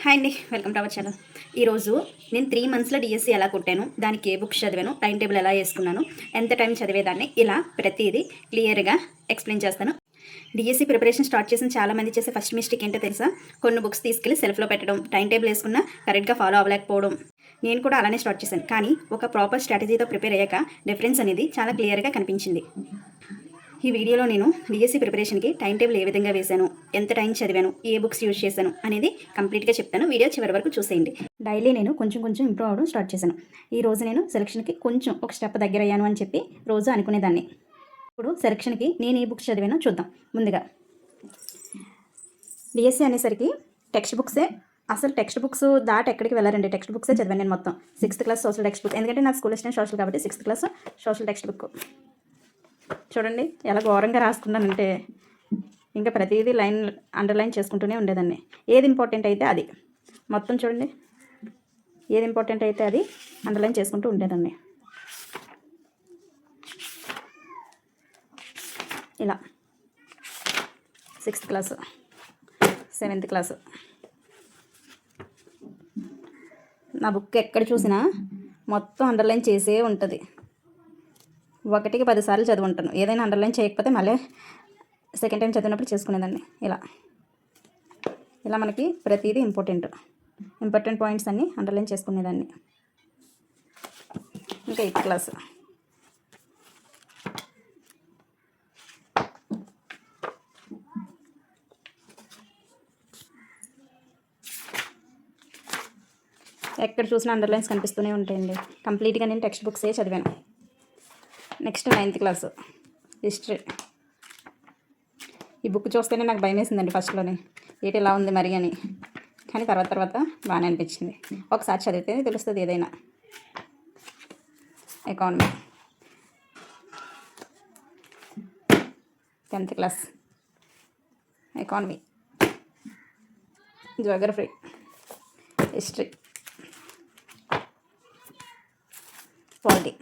Hi అండి, welcome to our channel. ఈరోజు నేను 3 మంత్స్లో డిఎస్సి ఎలా కొట్టాను, దానికి ఏ బుక్స్ చదివాను, టైం టేబుల్ ఎలా వేసుకున్నాను, ఎంత టైం చదివేదాన్ని, ఇలా ప్రతిదీ క్లియర్గా ఎక్స్ప్లెయిన్ చేస్తాను. డిఎస్సి ప్రిపరేషన్ స్టార్ట్ చేసిన చాలామంది చేసే ఫస్ట్ మిస్టేక్ ఏంటో తెలుసా? కొన్ని బుక్స్ తీసుకెళ్ళి సెల్ఫ్లో పెట్టడం, టైం టేబుల్ వేసుకున్నా కరెక్ట్గా ఫాలో అవ్వలేకపోవడం. నేను కూడా అలానే స్టార్ట్ చేశాను, కానీ ఒక ప్రాపర్ స్ట్రాటజీతో ప్రిపేర్ అయ్యాక డిఫరెన్స్ అనేది చాలా క్లియర్గా కనిపించింది. ఈ వీడియోలో నేను డిఎస్సి ప్రిపరేషన్కి టైం టేబుల్ ఏ విధంగా వేశాను, ఎంత టైం చదివాను, ఏ బుక్స్ యూజ్ చేశాను అనేది కంప్లీట్గా చెప్తాను. వీడియో చివరి వరకు చూసేయండి. డైలీ నేను కొంచెం ఇంప్రూవ్ అవ్వడం స్టార్ట్ చేశాను. ఈ రోజు నేను సెలక్షన్కి కొంచెం ఒక స్టెప్ దగ్గర అయ్యాను అని చెప్పి రోజు అనుకునేదాన్ని. ఇప్పుడు సెలక్షన్కి నేను ఏ బుక్స్ చదివానో చూద్దాం. ముందుగా డిఎస్సి అనేసరికి టెక్స్ట్ బుక్సే, అసలు టెక్స్ట్ బుక్స్ దాటి ఎక్కడికి వెళ్ళారండి. టెక్స్ట్ బుక్సే చదివాను నేను మొత్తం. 6th class social text book, ఎందుకంటే నాకు స్కూల్ ఇష్టం సోషల్ కాబట్టి 6th class social text book. చూడండి ఎలా ఘోరంగా రాసుకున్నానంటే, ఇంకా ప్రతిదీ లైన్ అండర్లైన్ చేసుకుంటూనే ఉండేదాన్ని. ఏది ఇంపార్టెంట్ అయితే అది మొత్తం చూడండి, ఏది ఇంపార్టెంట్ అయితే అది అండర్లైన్ చేసుకుంటూ ఉండేదాన్ని. ఇలా 6th క్లాసు, 7th క్లాసు, నా బుక్ ఎక్కడ చూసినా మొత్తం అండర్లైన్ చేసే ఉంటుంది. 1కి 10 సార్లు చదువుంటాను. ఏదైనా అండర్లైన్ చేయకపోతే మళ్ళీ సెకండ్ టైం చదివినప్పుడు చేసుకునేదాన్ని. ఇలా మనకి ప్రతిదీ ఇంపార్టెంట్ పాయింట్స్ అన్నీ అండర్లైన్ చేసుకునేదాన్ని. ఇంకా 8th క్లాస్, ఎక్కడ చూసినా అండర్లైన్స్ కనిపిస్తూనే ఉంటాయండి. కంప్లీట్గా నేను టెక్స్ట్ బుక్సే చదివాను. Next 9th class history. ఈ బుక్ చూస్తేనే నాకు భయం వేసిందండి ఫస్ట్లోనే, ఏంటి ఇలా ఉంది మరి అని. కానీ తర్వాత బాగానే అనిపించింది. ఒకసారి చదివితే తెలుస్తుంది ఏదైనా. Economy, 10th class economy, Geography, history, polity.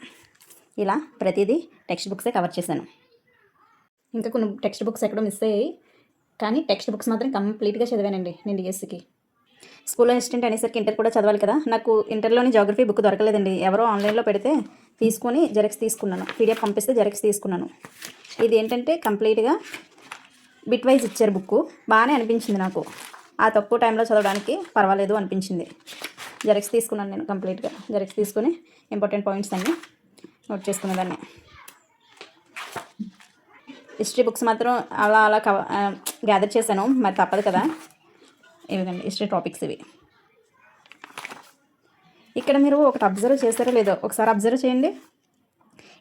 ఇలా ప్రతిదీ టెక్స్ట్ బుక్సే కవర్ చేశాను. ఇంకా కొన్ని టెక్స్ట్ బుక్స్ ఎక్కడో మిస్ అయ్యాయి, కానీ టెక్స్ట్ బుక్స్ మాత్రం కంప్లీట్గా చదివానండి నేను డిఎస్సికి. స్కూల్లో అసిస్టెంట్ అనేసరికి ఇంటర్ కూడా చదవాలి కదా. నాకు ఇంటర్లోని జాగ్రఫీ బుక్ దొరకలేదండి. ఎవరో ఆన్లైన్లో పెడితే తీసుకొని జెరాక్స్ తీసుకున్నాను. పీడిఎఫ్ పంపిస్తే జెరాక్స్ తీసుకున్నాను. ఇది ఏంటంటే కంప్లీట్గా బిట్ వైజ్ ఇచ్చారు బుక్. బాగానే అనిపించింది నాకు. ఆ తక్కువ టైంలో చదవడానికి పర్వాలేదు అనిపించింది. జెరాక్స్ తీసుకున్నాను నేను కంప్లీట్గా. జెరాక్స్ తీసుకొని ఇంపార్టెంట్ పాయింట్స్ అన్నీ నోట్ చేసుకునేదాన్ని. హిస్టరీ బుక్స్ మాత్రం అలా గ్యాదర్ చేశాను, మరి తప్పదు కదా. ఇవిగండి హిస్టరీ టాపిక్స్ ఇవి. ఇక్కడ మీరు ఒకటి అబ్జర్వ్ చేస్తారో లేదో ఒకసారి అబ్జర్వ్ చేయండి.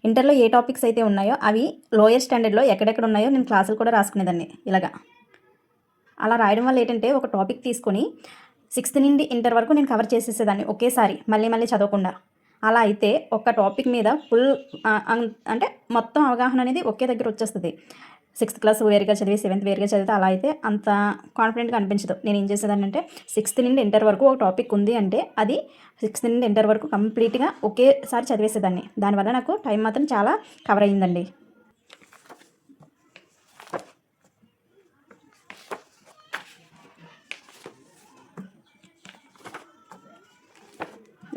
ఇంటర్లో ఏ టాపిక్స్ అయితే ఉన్నాయో అవి లోయర్ స్టాండర్డ్లో ఎక్కడెక్కడ ఉన్నాయో నేను క్లాసులు కూడా రాసుకునేదాన్ని. అలా రాయడం వల్ల ఏంటంటే ఒక టాపిక్ తీసుకొని 6th నుండి ఇంటర్ వరకు నేను కవర్ చేసేసేదాన్ని ఒకేసారి, మళ్ళీ చదవకుండా. అలా అయితే ఒక టాపిక్ మీద ఫుల్ అంటే మొత్తం అవగాహన అనేది ఒకే దగ్గర వచ్చేస్తుంది. 6th క్లాస్ వేరుగా చదివి 7th వేరుగా చదివితే అలా అయితే అంత కాన్ఫిడెంట్గా అనిపించదు. నేను ఏం చేసేదాన్ని అంటే 6th నుండి ఇంటర్ వరకు ఒక టాపిక్ ఉంది అంటే అది 6th నుండి ఇంటర్ వరకు కంప్లీట్గా ఒకేసారి చదివేసేదాన్ని. దానివల్ల నాకు టైం మాత్రం చాలా కవర్ అయ్యిందండి.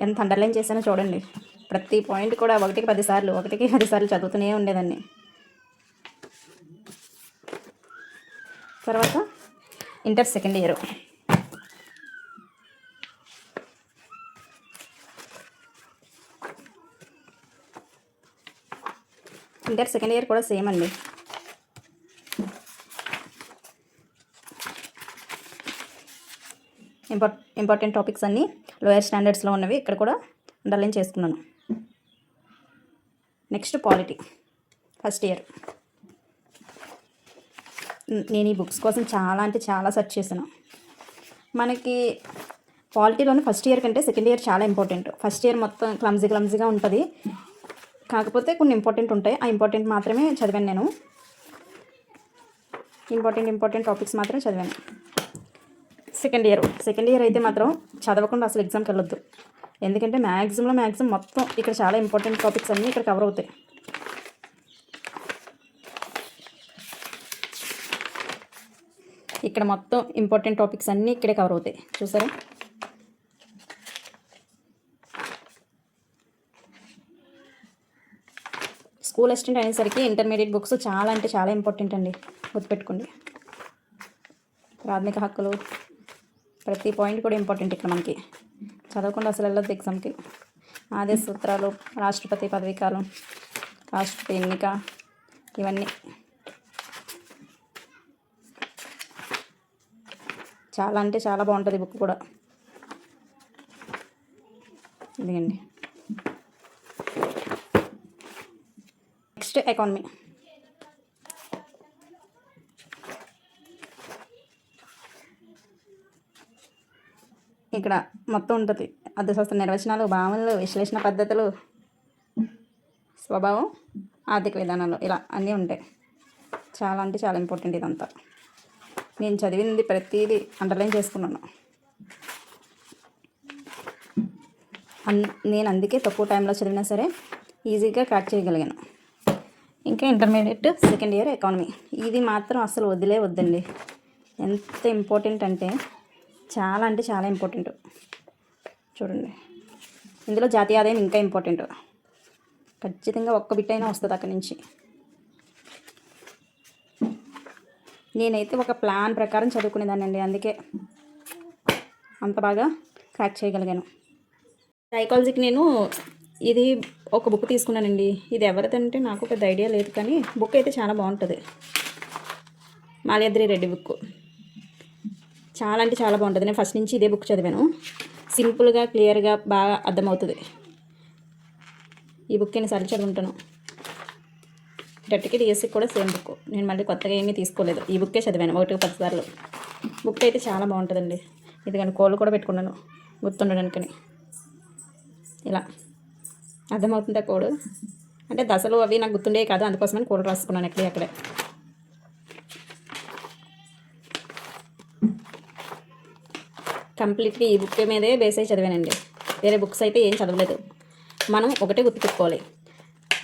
ఎంత అండర్లైన్ చేశానో చూడండి. ప్రతి పాయింట్ కూడా 1కి 10 సార్లు చదువుతూనే ఉండేదాన్ని. తర్వాత inter second year. Inter second year కూడా సేమ్ అండి. ఇంపార్టెంట్ టాపిక్స్ అన్నీ లోయర్ స్టాండర్డ్స్లో ఉన్నవి ఇక్కడ కూడా అండర్లైన్ చేసుకున్నాను. Next polity first year. నేను ఈ బుక్స్ కోసం చాలా సెర్చ్ చేశాను. మనకి పాలిటీలోని ఫస్ట్ ఇయర్ కంటే సెకండ్ ఇయర్ చాలా ఇంపార్టెంట్. ఫస్ట్ ఇయర్ మొత్తం క్లమ్జీగా ఉంటుంది, కాకపోతే కొన్ని ఇంపార్టెంట్ ఉంటాయి. ఆ ఇంపార్టెంట్ మాత్రమే చదివాను నేను. ఇంపార్టెంట్ టాపిక్స్ మాత్రమే చదివాను. సెకండ్ ఇయర్ అయితే మాత్రం చదవకుండా అసలు ఎగ్జామ్కి వెళ్ళొద్దు. ఎందుకంటే మ్యాక్సిమం మొత్తం ఇక్కడ చాలా ఇంపార్టెంట్ టాపిక్స్ అన్నీ ఇక్కడ కవర్ అవుతాయి. ఇక్కడ మొత్తం ఇంపార్టెంట్ టాపిక్స్ అన్నీ ఇక్కడే కవర్ అవుతాయి. చూసారా? స్కూల్ అసిస్టెంట్ అనేసరికి ఇంటర్మీడియట్ బుక్స్ చాలా అంటే చాలా ఇంపార్టెంట్ అండి, గుర్తుపెట్టుకోండి. ప్రాథమిక హక్కులు ప్రతి పాయింట్ కూడా ఇంపార్టెంట్ ఇక్కడ మనకి. చదవకుండా అసలు వెళ్ళొద్దు ఎగ్జామ్కి. ఆదేశ సూత్రాలు, రాష్ట్రపతి పదవీకాలం, రాష్ట్రపతి ఎన్నిక, ఇవన్నీ చాలా అంటే చాలా బాగుంటుంది బుక్ కూడా. ఇదిగండి. Next economy. ఇక్కడ మొత్తం ఉంటుంది. అర్థశాస్త్ర నిర్వచనాలు, భావనలు, విశ్లేషణ పద్ధతులు, స్వభావం, ఆర్థిక విధానాలు, ఇలా అన్నీ ఉంటాయి. చాలా అంటే చాలా ఇంపార్టెంట్ ఇదంతా. నేను చదివింది ప్రతిదీ అండర్లైన్ చేసుకున్నాను. నేను అందుకే తక్కువ టైంలో చదివినా సరే ఈజీగా క్రాక్ చేయగలిగాను. ఇంకా ఇంటర్మీడియట్ సెకండ్ ఇయర్ ఎకానమీ, ఇది మాత్రం అసలు వద్దండి. ఎంత ఇంపార్టెంట్ అంటే చాలా ఇంపార్టెంట్. చూడండి, ఇందులో జాతీయ ఆదాయం ఇంకా ఇంపార్టెంట్. ఖచ్చితంగా ఒక్క బిట్ అయినా వస్తుంది అక్కడి నుంచి. నేనైతే ఒక ప్లాన్ ప్రకారం చదువుకునేదానండి, అందుకే అంత బాగా క్రాక్ చేయగలిగాను. సైకాలజీకి నేను ఇది ఒక బుక్ తీసుకున్నానండి. ఇది ఎవరిదంటే నాకు పెద్ద ఐడియా లేదు, కానీ బుక్ అయితే చాలా బాగుంటుంది. మాల్యాద్రి రెడ్డి బుక్ చాలా అంటే చాలా బాగుంటుంది. నేను ఫస్ట్ నుంచి ఇదే బుక్ చదివాను. సింపుల్గా, క్లియర్గా బాగా అర్థమవుతుంది. ఈ బుక్ ఎన్నిసార్లు చదువుకుంటాను. డెట్కి డిఎస్సికి కూడా సేమ్ బుక్. నేను మళ్ళీ కొత్తగా ఏమీ తీసుకోలేదు, ఈ బుక్కే చదివాను 1-10 సార్లు. బుక్ అయితే చాలా బాగుంటుందండి. ఇది కానీ కోళ్ళు కూడా పెట్టుకున్నాను గుర్తుండడానికని. ఇలా అర్థమవుతుందా కోడ్ అంటే దశలు అవి నాకు గుర్తుండే కాదు, అందుకోసమని కోడ్ రాసుకున్నాను అక్కడే. కంప్లీట్గా ఈ బుక్ మీదే బేస్ అయి చదివానండి. వేరే బుక్స్ అయితే ఏం చదవలేదు. మనం ఒకటే గుర్తుపెట్టుకోవాలి,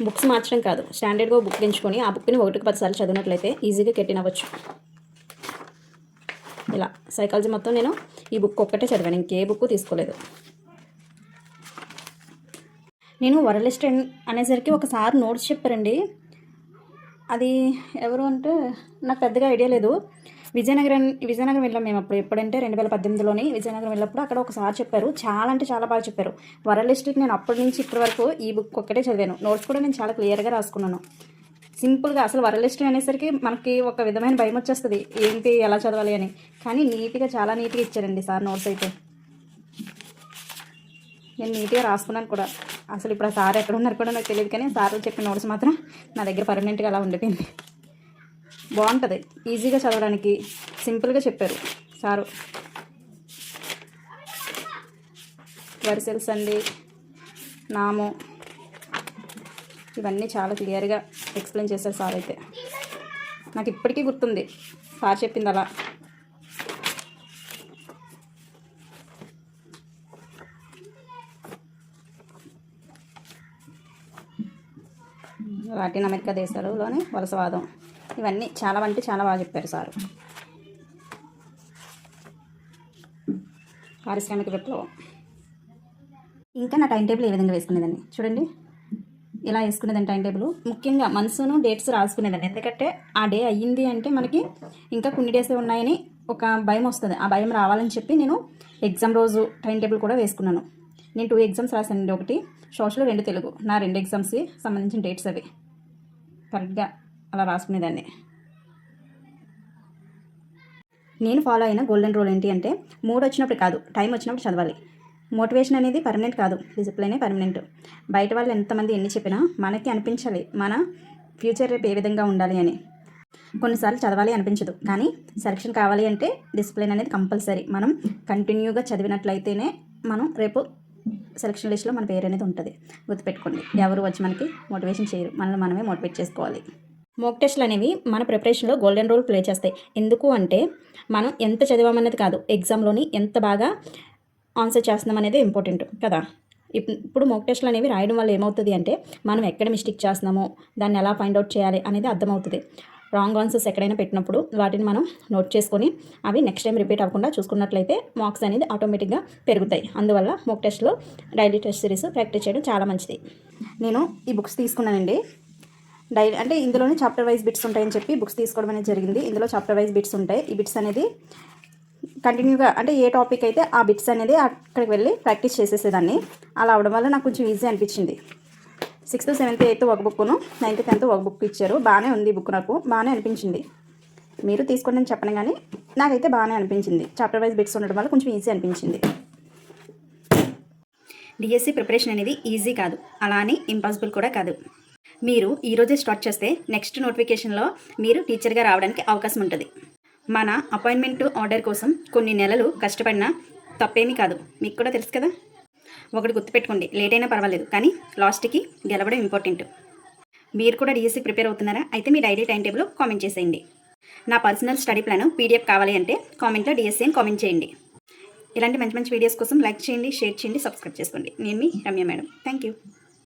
బుక్స్ మార్చడం కాదు, స్టాండర్డ్గా బుక్ ఎంచుకొని ఆ బుక్ని 1-10 సార్లు చదివినట్లయితే ఈజీగా కెట్టినవచ్చు. ఇలా సైకాలజీ మొత్తం నేను ఈ బుక్ ఒక్కటే చదివాను, ఇంకే బుక్ తీసుకోలేదు. నేను వరల్డ్ లిస్ట్ అనేసరికి ఒకసారి నోట్స్ చెప్పారండి. అది ఎవరు అంటే నాకు పెద్దగా ఐడియా లేదు. విజయనగరం వెళ్ళాం మేము ఎప్పుడంటే 2018లోని విజయనగరం వెళ్ళినప్పుడు అక్కడ ఒకసారి చెప్పారు. చాలా అంటే చాలా బాగా చెప్పారు. వరల్డ్ లిస్ట్కి నేను అప్పటి నుంచి ఇప్పటి వరకు ఈ బుక్ ఒక్కటే చదివాను. నోట్స్ కూడా నేను చాలా క్లియర్గా రాసుకున్నాను. సింపుల్గా అసలు వరల్డ్ లిస్ట్ అనేసరికి మనకి ఒక విధమైన భయం వచ్చేస్తుంది, ఏంటి ఎలా చదవాలి అని. కానీ నీట్గా, చాలా నీట్గా ఇచ్చారండి సార్ నోట్స్ అయితే. నేను నీట్గా రాసుకున్నాను కూడా. అసలు ఇప్పుడు ఆ సార్ ఎక్కడ ఉన్నారు కూడా నాకు తెలియదు, కానీ సార్లు చెప్పిన నోట్స్ మాత్రం నా దగ్గర పర్మనెంట్గా అలా ఉండిపోయింది. బాగుంటుంది, ఈజీగా చదవడానికి, సింపుల్గా చెప్పారు సారు. వరిసెల్స్ అండి, నాము, ఇవన్నీ చాలా క్లియర్గా ఎక్స్ప్లెయిన్ చేశారు సార్ అయితే. నాకు ఇప్పటికీ గుర్తుంది సార్ చెప్పింది అలా. లాటిన్ అమెరికా దేశాలలోని వలసవాదం, ఇవన్నీ చాలా అంటే చాలా బాగా చెప్పారు సారు. పారిశ్రామిక విప్లవం. ఇంకా నా టైం టేబుల్ ఏ విధంగా వేసుకునేదాన్ని చూడండి, ఇలా వేసుకునేదాన్ని టైం టేబుల్. ముఖ్యంగా మంత్స్ను డేట్స్ రాసుకునేదాన్ని, ఎందుకంటే ఆ డే అయ్యింది అంటే మనకి ఇంకా కొన్ని డేస్ ఉన్నాయని ఒక భయం వస్తుంది. ఆ భయం రావాలని చెప్పి నేను ఎగ్జామ్ రోజు టైం టేబుల్ కూడా వేసుకున్నాను. నేను 2 ఎగ్జామ్స్ రాశానండి, ఒకటి సోషల్, 2 తెలుగు. నా 2 ఎగ్జామ్స్కి సంబంధించిన డేట్స్ అవి కరెక్ట్గా అలా రాసుకునేదాన్ని. నేను ఫాలో అయిన గోల్డెన్ రూల్ ఏంటి అంటే, మూడ్ వచ్చినప్పుడు కాదు, టైం వచ్చినప్పుడు చదవాలి. మోటివేషన్ అనేది పర్మనెంట్ కాదు, డిసిప్లినే పర్మనెంట్. బయట వాళ్ళు ఎంతమంది ఎన్ని చెప్పినా మనకి అనిపించాలి మన ఫ్యూచర్ రేపు ఏ విధంగా ఉండాలి అని. కొన్నిసార్లు చదవాలి అనిపించదు, కానీ సెలక్షన్ కావాలి అంటే డిసిప్లిన్ అనేది కంపల్సరీ. మనం కంటిన్యూగా చదివినట్లయితేనే మనం రేపు సెలక్షన్ లిస్ట్లో మన పేరు అనేది ఉంటుంది. గుర్తుపెట్టుకోండి, ఎవరు వచ్చి మనకి మోటివేషన్ చేయరు, మనల్ని మనమే మోటివేట్ చేసుకోవాలి. మోక్ టెస్ట్లు అనేవి మన ప్రిపరేషన్లో గోల్డెన్ రోల్ ప్లే చేస్తాయి. ఎందుకు అంటే మనం ఎంత చదివామన్నది కాదు, ఎగ్జామ్లోని ఎంత బాగా ఆన్సర్ చేస్తున్నాం అనేది ఇంపార్టెంట్ కదా. ఇప్పుడు మోక్ టెస్ట్లు అనేవి రాయడం వల్ల ఏమవుతుంది అంటే మనం ఎక్కడ మిస్టేక్ చేస్తున్నామో దాన్ని ఎలా ఫైండ్ అవుట్ చేయాలి అనేది అర్థమవుతుంది. రాంగ్ ఆన్సర్స్ ఎక్కడైనా పెట్టినప్పుడు వాటిని మనం నోట్ చేసుకొని అవి నెక్స్ట్ టైం రిపీట్ అవ్వకుండా చూసుకున్నట్లయితే మార్క్స్ అనేది ఆటోమేటిక్గా పెరుగుతాయి. అందువల్ల మోక్ టెస్ట్లో డైలీ టెస్ట్ సిరీస్ ప్రాక్టీస్ చేయడం చాలా మంచిది. నేను ఈ బుక్స్ తీసుకున్నానండి. డైలీ అంటే ఇందులోనే చాప్టర్ వైజ్ బిట్స్ ఉంటాయని చెప్పి బుక్స్ తీసుకోవడం అనేది జరిగింది. ఇందులో చాప్టర్ వైజ్ బిట్స్ ఉంటాయి. ఈ బిట్స్ అనేది కంటిన్యూగా అంటే ఏ టాపిక్ అయితే ఆ బిట్స్ అనేది అక్కడికి వెళ్ళి ప్రాక్టీస్ చేసేసేదాన్ని. అలా అవడం వల్ల నాకు కొంచెం ఈజీ అనిపించింది. 6th, 7th, 8th ఒక బుక్ను, 9th, 10th ఒక బుక్ ఇచ్చారు. బాగానే ఉంది బుక్, నాకు బాగానే అనిపించింది. మీరు తీసుకోండి అని చెప్పను కానీ నాకైతే బాగానే అనిపించింది. చాప్టర్ వైజ్ బిట్స్ ఉండడం వల్ల కొంచెం ఈజీ అనిపించింది. డిఎస్సి ప్రిపరేషన్ అనేది ఈజీ కాదు, అలా అని ఇంపాసిబుల్ కూడా కాదు. మీరు ఈరోజే స్టార్ట్ చేస్తే నెక్స్ట్ నోటిఫికేషన్లో మీరు టీచర్గా రావడానికి అవకాశం ఉంటుంది. మన అపాయింట్మెంట్ ఆర్డర్ కోసం కొన్ని నెలలు కష్టపడినా తప్పేమీ కాదు, మీకు కూడా తెలుసు కదా. ఒకటి గుర్తుపెట్టుకోండి, లేట్ అయినా పర్వాలేదు కానీ లాస్ట్కి గెలవడం ఇంపార్టెంట్. మీరు కూడా డిఎస్సి ప్రిపేర్ అవుతున్నారా? అయితే మీ డైలీ టైం టేబుల్ కామెంట్ చేసేయండి. నా పర్సనల్ స్టడీ ప్లాన్ పీడిఎఫ్ కావాలి అంటే కామెంట్లో డిఎస్సి అని కామెంట్ చేయండి. ఇలాంటి మంచి మంచి వీడియోస్ కోసం లైక్ చేయండి, షేర్ చేయండి, సబ్స్క్రైబ్ చేసుకోండి. నేను మీ రమ్య మేడం. Thank you.